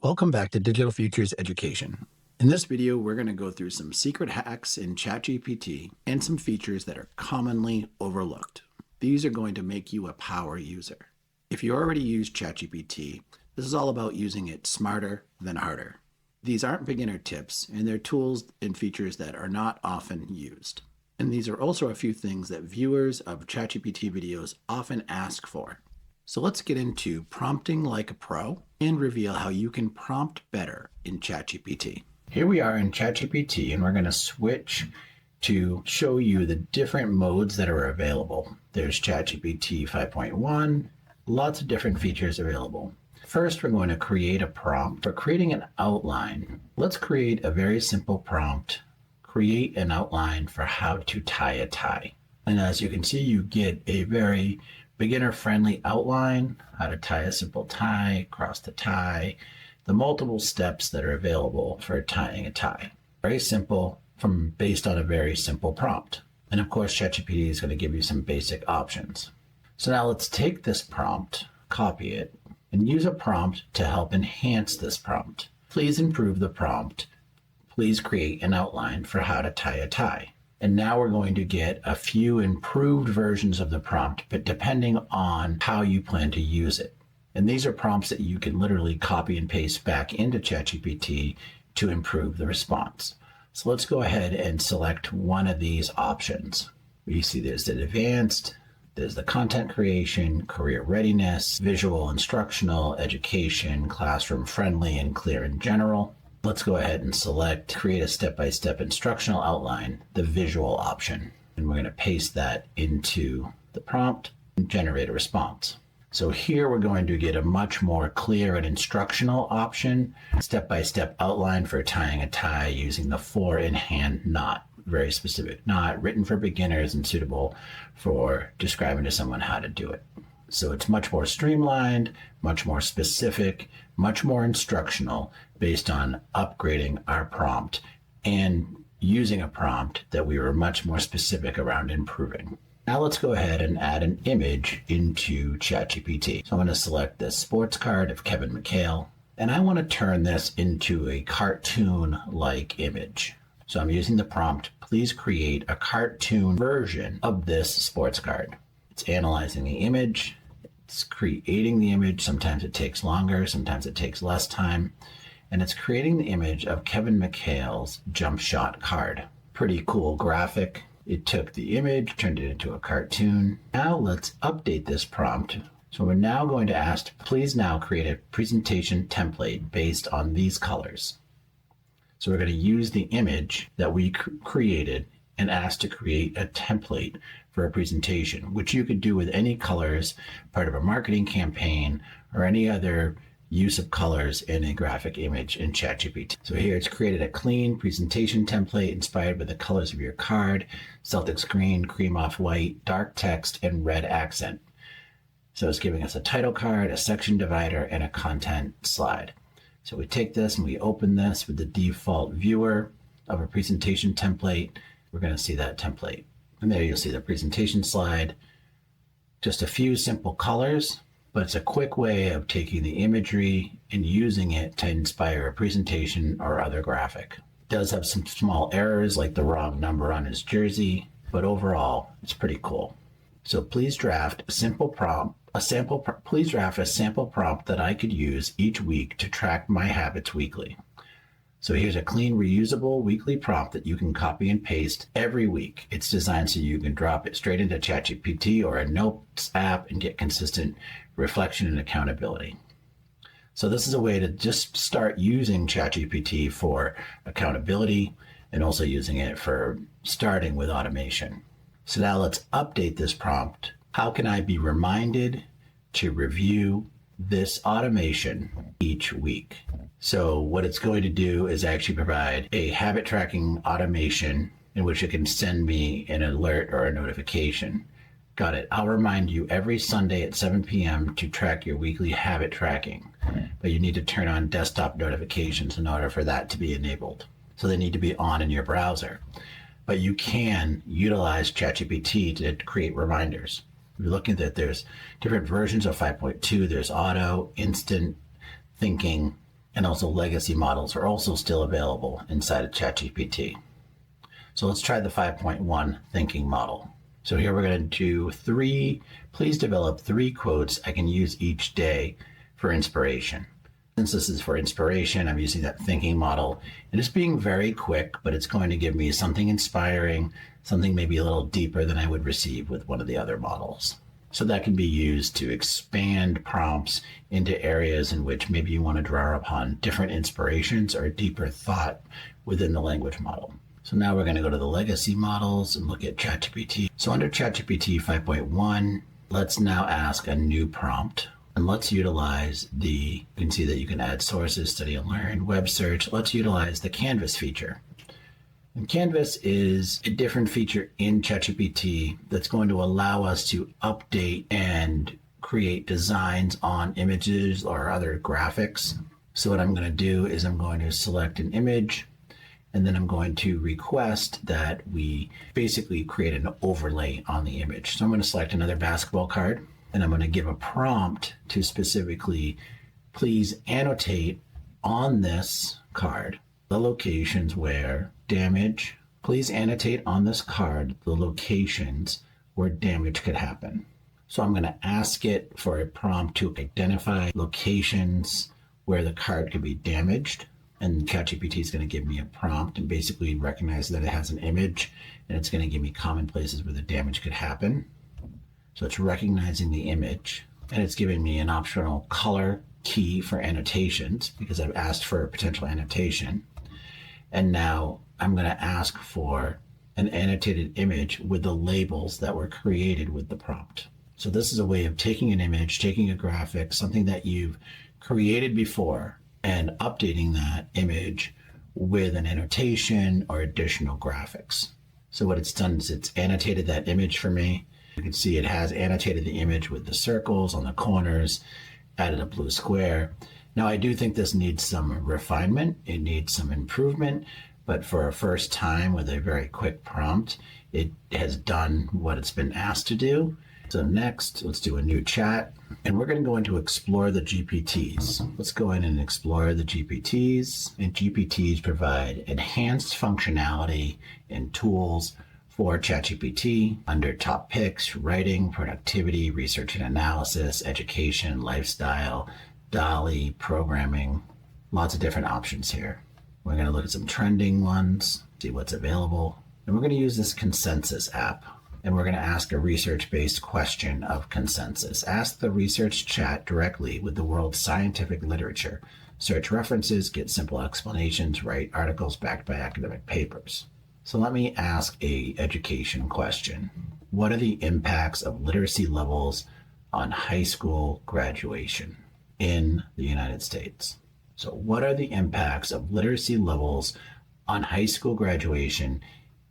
Welcome back to Digital Futures Education. In this video, we're going to go through some secret hacks in ChatGPT and some features that are commonly overlooked. These are going to make you a power user. If you already use ChatGPT, this is all about using it smarter than harder. These aren't beginner tips, and they're tools and features that are not often used. And these are also a few things that viewers of ChatGPT videos often ask for. So let's get into prompting like a pro and reveal how you can prompt better in ChatGPT. Here we are in ChatGPT, and we're going to switch to show you the different modes that are available. There's ChatGPT 5.1, lots of different features available. First, we're going to create a prompt for creating an outline. Let's create a very simple prompt. Create an outline for how to tie a tie. And as you can see, you get a very beginner-friendly outline, how to tie a simple tie, cross the tie, the multiple steps that are available for tying a tie. Very simple, based on a very simple prompt. And of course, ChatGPT is going to give you some basic options. So now let's take this prompt, copy it, and use a prompt to help enhance this prompt. Please improve the prompt. Please create an outline for how to tie a tie. And now we're going to get a few improved versions of the prompt, but depending on how you plan to use it. And these are prompts that you can literally copy and paste back into ChatGPT to improve the response. So let's go ahead and select one of these options. You see there's the advanced, there's the content creation, career readiness, visual instructional, education, classroom friendly, and clear in general. Let's go ahead and select create a step-by-step instructional outline, the visual option. And we're going to paste that into the prompt and generate a response. So here we're going to get a much more clear and instructional option, step-by-step outline for tying a tie using the 4-in-hand knot. Very specific knot, written for beginners and suitable for describing to someone how to do it. So it's much more streamlined, much more specific, much more instructional based on upgrading our prompt and using a prompt that we were much more specific around improving. Now let's go ahead and add an image into ChatGPT. So I'm going to select this sports card of Kevin McHale, and I want to turn this into a cartoon-like image. So I'm using the prompt, please create a cartoon version of this sports card. It's analyzing the image. It's creating the image. Sometimes it takes longer, sometimes it takes less time. And it's creating the image of Kevin McHale's jump shot card. Pretty cool graphic. It took the image, turned it into a cartoon. Now let's update this prompt. So we're now going to ask, please now create a presentation template based on these colors. So we're going to use the image that we created and ask to create a template for a presentation, which you could do with any colors, part of a marketing campaign, or any other use of colors in a graphic image in ChatGPT. So here it's created a clean presentation template inspired by the colors of your card, Celtics green, cream off white, dark text, and red accent. So it's giving us a title card, a section divider, and a content slide. So we take this and we open this with the default viewer of a presentation template. We're going to see that template. And there you'll see the presentation slide. Just a few simple colors, but it's a quick way of taking the imagery and using it to inspire a presentation or other graphic. It does have some small errors like the wrong number on his jersey, but overall it's pretty cool. So please draft a sample prompt that I could use each week to track my habits weekly. So here's a clean, reusable weekly prompt that you can copy and paste every week. It's designed so you can drop it straight into ChatGPT or a Notes app and get consistent reflection and accountability. So this is a way to just start using ChatGPT for accountability and also using it for starting with automation. So now let's update this prompt. How can I be reminded to review this automation each week? So what it's going to do is actually provide a habit tracking automation in which it can send me an alert or a notification. Got it. I'll remind you every Sunday at 7 p.m. to track your weekly habit tracking, but you need to turn on desktop notifications in order for that to be enabled. So they need to be on in your browser, but you can utilize ChatGPT to create reminders. We're looking at there's different versions of 5.2. There's auto, instant thinking, And also legacy models are also still available inside of ChatGPT. So let's try the 5.1 thinking model. So here we're going to do please develop 3 quotes I can use each day for inspiration. Since this is for inspiration, I'm using that thinking model. And it's being very quick, but it's going to give me something inspiring, something maybe a little deeper than I would receive with one of the other models. So that can be used to expand prompts into areas in which maybe you want to draw upon different inspirations or deeper thought within the language model. So now we're going to go to the legacy models and look at ChatGPT. So under ChatGPT 5.1, let's now ask a new prompt. And let's utilize you can see that you can add sources, study and learn, web search. Let's utilize the Canvas feature. And Canvas is a different feature in ChatGPT that's going to allow us to update and create designs on images or other graphics. So what I'm going to do is I'm going to select an image, and then I'm going to request that we basically create an overlay on the image. So I'm going to select another basketball card, and I'm going to give a prompt to specifically, please annotate on this card the locations where damage, please annotate on this card the locations where damage could happen. So I'm going to ask it for a prompt to identify locations where the card could be damaged. And ChatGPT is going to give me a prompt and basically recognize that it has an image, and it's going to give me common places where the damage could happen. So it's recognizing the image, and it's giving me an optional color key for annotations because I've asked for a potential annotation. And now I'm going to ask for an annotated image with the labels that were created with the prompt. So this is a way of taking an image, taking a graphic, something that you've created before, and updating that image with an annotation or additional graphics. So what it's done is it's annotated that image for me. You can see it has annotated the image with the circles on the corners, added a blue square. Now I do think this needs some refinement. It needs some improvement, but for a first time with a very quick prompt, it has done what it's been asked to do. So next, let's do a new chat, and we're going to go into explore the GPTs. Let's go in and explore the GPTs, and GPTs provide enhanced functionality and tools for ChatGPT under top picks, writing, productivity, research and analysis, education, lifestyle, DALL-E, programming, lots of different options here. We're going to look at some trending ones, see what's available, and we're going to use this consensus app. And we're going to ask a research-based question of consensus. Ask the research chat directly with the world's scientific literature. Search references, get simple explanations, write articles backed by academic papers. So let me ask a education question. What are the impacts of literacy levels on high school graduation in the United States? So what are the impacts of literacy levels on high school graduation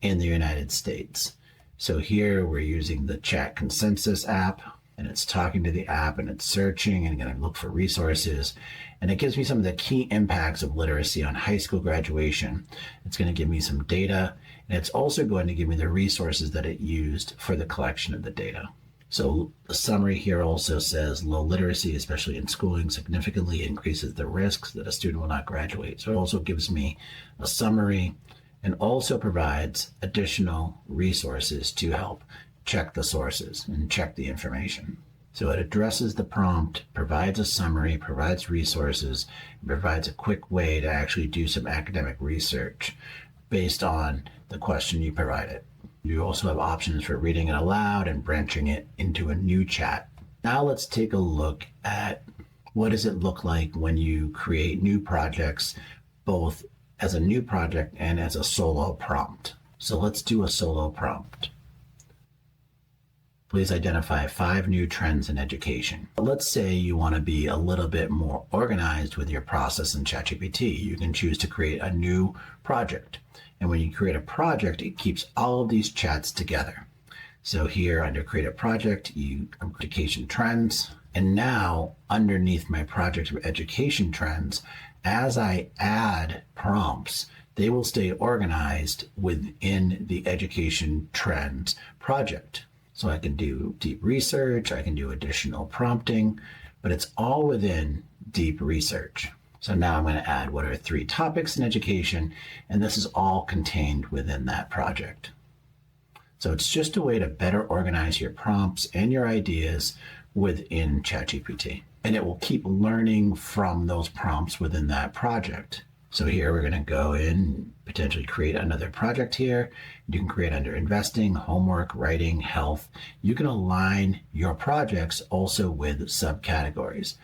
in the United States? So here we're using the chat consensus app, and it's talking to the app and it's searching and going to look for resources. And it gives me some of the key impacts of literacy on high school graduation. It's going to give me some data, and it's also going to give me the resources that it used for the collection of the data. So the summary here also says low literacy, especially in schooling, significantly increases the risks that a student will not graduate. So it also gives me a summary and also provides additional resources to help check the sources and check the information. So it addresses the prompt, provides a summary, provides resources, and provides a quick way to actually do some academic research based on the question you provided. You also have options for reading it aloud and branching it into a new chat. Now let's take a look at what does it look like when you create new projects, both as a new project and as a solo prompt. So let's do a solo prompt. Please identify 5 new trends in education. Let's say you want to be a little bit more organized with your process in ChatGPT. You can choose to create a new project. And when you create a project, it keeps all of these chats together. So here under create a project, education trends. And now underneath my project of education trends, as I add prompts, they will stay organized within the education trends project. So I can do deep research, I can do additional prompting, but it's all within deep research. So now I'm going to add what are 3 topics in education, and this is all contained within that project. So it's just a way to better organize your prompts and your ideas within ChatGPT. And it will keep learning from those prompts within that project. So here we're going to go in, potentially create another project here. You can create under investing, homework, writing, health. You can align your projects also with subcategories.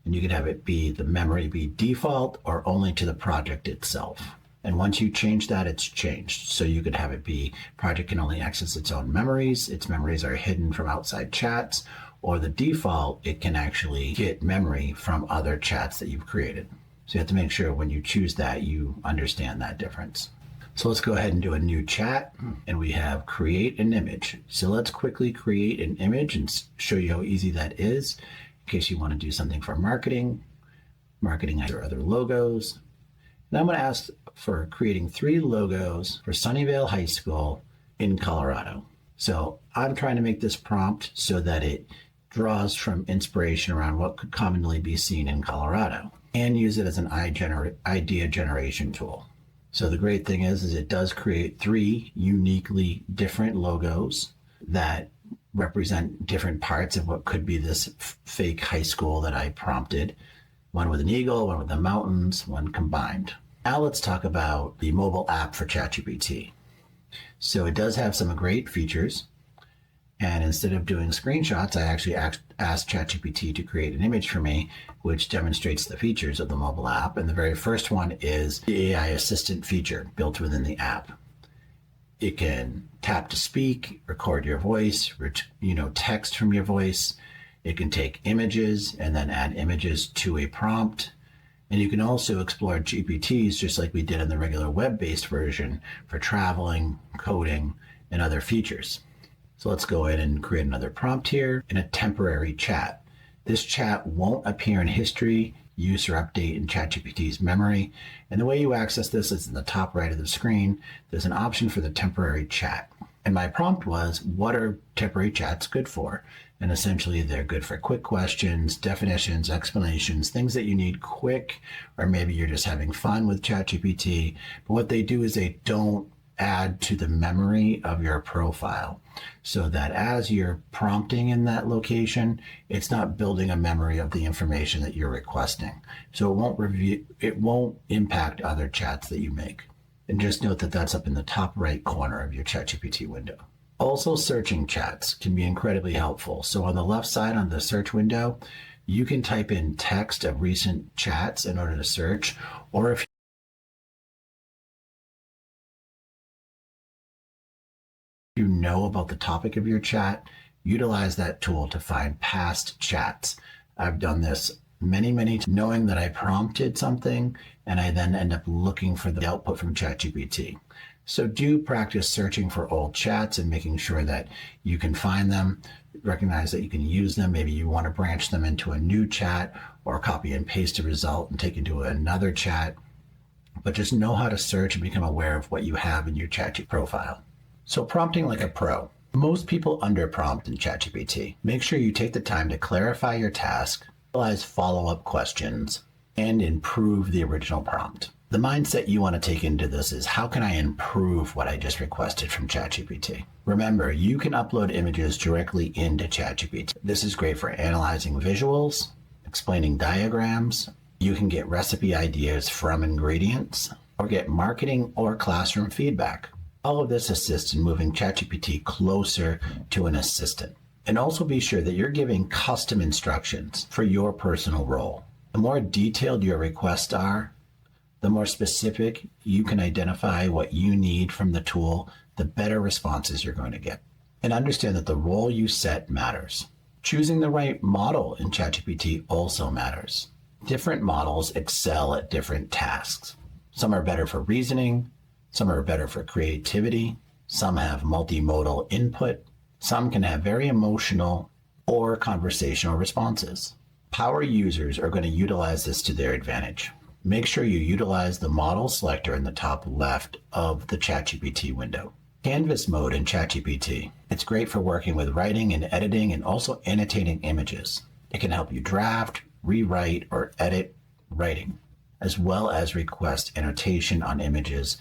And you can have it be the memory be default or only to the project itself. And once you change that, it's changed. So you could have it be project can only access its own memories. Its memories are hidden from outside chats, or the default, it can actually get memory from other chats that you've created. So you have to make sure when you choose that, you understand that difference. So let's go ahead and do a new chat, and we have create an image. So let's quickly create an image and show you how easy that is in case you want to do something for marketing or other logos. Now I'm going to ask for creating 3 logos for Sunnyvale High School in Colorado. So I'm trying to make this prompt so that it draws from inspiration around what could commonly be seen in Colorado and use it as an idea generation tool. So the great thing is it does create 3 uniquely different logos that represent different parts of what could be this fake high school that I prompted. One with an eagle, one with the mountains, one combined. Now let's talk about the mobile app for ChatGPT. So it does have some great features. And instead of doing screenshots, I actually asked ChatGPT to create an image for me, which demonstrates the features of the mobile app. And the very first one is the AI assistant feature built within the app. It can tap to speak, record your voice, text from your voice. It can take images and then add images to a prompt. And you can also explore GPTs just like we did in the regular web-based version for traveling, coding, and other features. So let's go in and create another prompt here in a temporary chat. This chat won't appear in history, use, or update in ChatGPT's memory. And the way you access this is in the top right of the screen. There's an option for the temporary chat. And my prompt was, what are temporary chats good for? And essentially they're good for quick questions, definitions, explanations, things that you need quick, or maybe you're just having fun with ChatGPT. But what they do is they don't add to the memory of your profile, so that as you're prompting in that location, it's not building a memory of the information that you're requesting. So it won't impact other chats that you make. And just note that that's up in the top right corner of your ChatGPT window. Also, searching chats can be incredibly helpful. So on the left side on the search window, you can type in text of recent chats in order to search, or if you know about the topic of your chat, utilize that tool to find past chats. I've done this many times, knowing that I prompted something and I then end up looking for the output from ChatGPT. So do practice searching for old chats and making sure that you can find them, recognize that you can use them. Maybe you want to branch them into a new chat or copy and paste a result and take it to another chat. But just know how to search and become aware of what you have in your ChatGPT profile. So prompting like a pro. Most people underprompt in ChatGPT. Make sure you take the time to clarify your task, realize follow-up questions, and improve the original prompt. The mindset you want to take into this is, how can I improve what I just requested from ChatGPT? Remember, you can upload images directly into ChatGPT. This is great for analyzing visuals, explaining diagrams. You can get recipe ideas from ingredients, or get marketing or classroom feedback. All of this assists in moving ChatGPT closer to an assistant. And also be sure that you're giving custom instructions for your personal role. The more detailed your requests are, the more specific you can identify what you need from the tool, the better responses you're going to get. And understand that the role you set matters. Choosing the right model in ChatGPT also matters. Different models excel at different tasks. Some are better for reasoning, some are better for creativity, some have multimodal input, some can have very emotional or conversational responses. Power users are going to utilize this to their advantage. Make sure you utilize the model selector in the top left of the ChatGPT window. Canvas mode in ChatGPT. It's great for working with writing and editing and also annotating images. It can help you draft, rewrite, or edit writing. as well as request annotation on images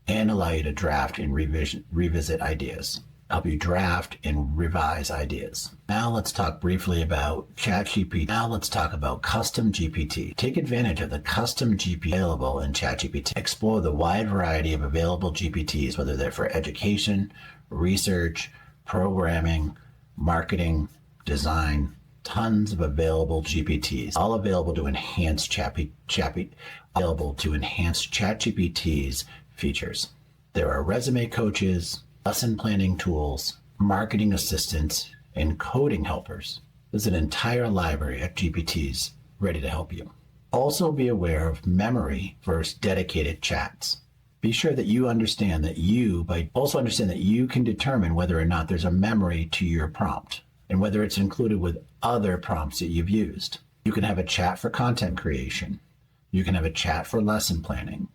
and allow you to draft and revisit ideas. Help you draft and revise ideas. Now let's talk briefly about ChatGPT. Now let's talk about custom GPT. Take advantage of the custom GPT available in ChatGPT. Explore the wide variety of available GPTs, whether they're for education, research, programming, marketing, design. Tons of available GPTs, all available to enhance ChatGPT's features. There are resume coaches, lesson planning tools, marketing assistants, and coding helpers. There's an entire library of GPTs ready to help you. Also be aware of memory versus dedicated chats. Be sure that you understand that you can determine whether or not there's a memory to your prompt and whether it's included with other prompts that you've used. You can have a chat for content creation. You can have a chat for lesson planning.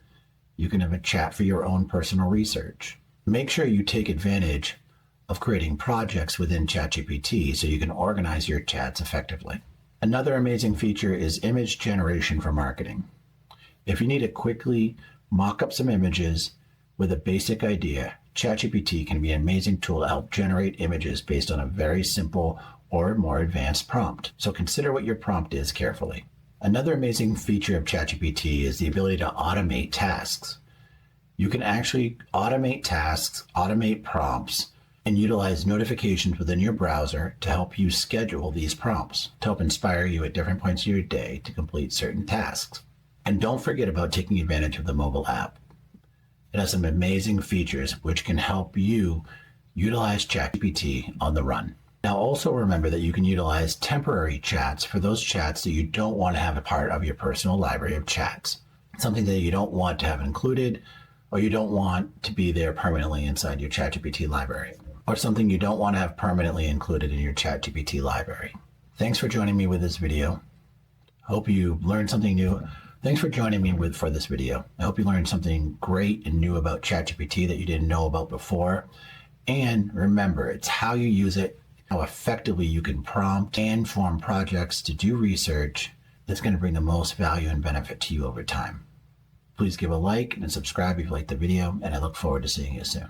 You can have a chat for your own personal research. Make sure you take advantage of creating projects within ChatGPT so you can organize your chats effectively. Another amazing feature is image generation for marketing. If you need to quickly mock up some images with a basic idea, ChatGPT can be an amazing tool to help generate images based on a very simple or more advanced prompt. So consider what your prompt is carefully. Another amazing feature of ChatGPT is the ability to automate tasks. You can actually automate tasks, automate prompts, and utilize notifications within your browser to help you schedule these prompts, to help inspire you at different points of your day to complete certain tasks. And don't forget about taking advantage of the mobile app. It has some amazing features which can help you utilize ChatGPT on the run. Now also remember that you can utilize temporary chats for those chats that you don't want to have a part of your personal library of chats. Something that you don't want to have included, or you don't want to be there permanently inside your ChatGPT library, or something you don't want to have permanently included in your ChatGPT library. Thanks for joining me with this video. Hope you learned something new. Thanks for joining me for this video. I hope you learned something great and new about ChatGPT that you didn't know about before. And remember, it's how you use it, how effectively you can prompt and form projects to do research that's going to bring the most value and benefit to you over time. Please give a like and subscribe if you liked the video, and I look forward to seeing you soon.